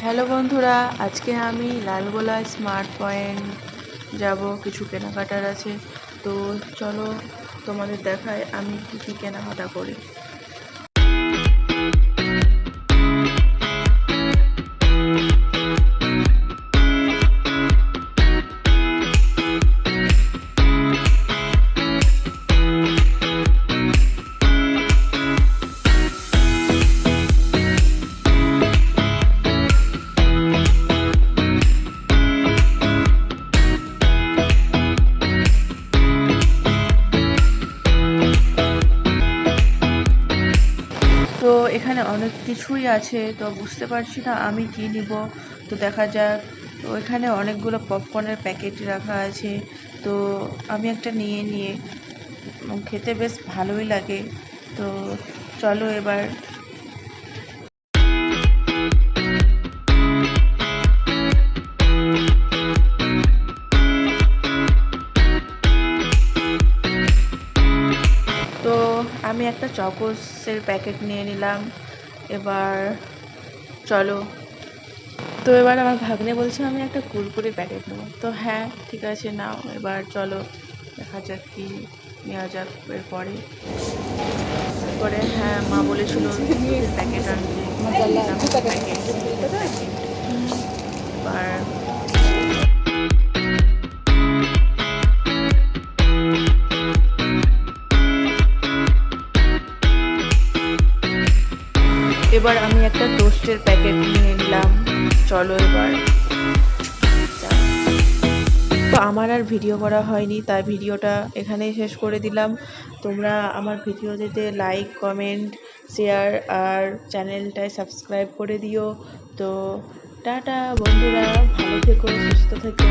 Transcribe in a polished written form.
Hello বন্ধুরা, আজকে আমি লালগোলা স্মার্ট পয়েন্ট যাব, কিছু কেনাকাটার আছে। তো চলো তোমাদের দেখায় আমি কি কেনাকাটা করি। তো এখানে অনেক কিছুই আছে, তো বুঝতে পারছি না আমি কি নিব। তো দেখা যাক। তো এখানে অনেকগুলো পপকর্নের প্যাকেট রাখা আছে। তো আমি একটা নিয়ে খেতে বেশ ভালোই লাগে। তো চলো এবার। তো আমি একটা চকোসের প্যাকেট নিয়ে নিলাম। এবার চলো। তো এবার আমার ভাগ্নে বলছে আমি একটা কুরকুরে প্যাকেট নেবো। তো হ্যাঁ, ঠিক আছে, নাও। এবার চলো দেখা যাক কি নেওয়া যাক। এরপরে হ্যাঁ, মা বলেছিল দুধের প্যাকেট আনতে, প্যাকেট। এবার এবার আমি একটা টোস্টের প্যাকেট নিয়ে নিলাম। চলো এবার। তো আমার আর ভিডিও করা হয়নি, তাই ভিডিওটা এখানেই শেষ করে দিলাম। তোমরা আমার ভিডিওতে লাইক, কমেন্ট, শেয়ার আর চ্যানেলটায় সাবস্ক্রাইব করে দিও। তো টাটা বন্ধুরা, ভালো থেকো, সুস্থ থেকো।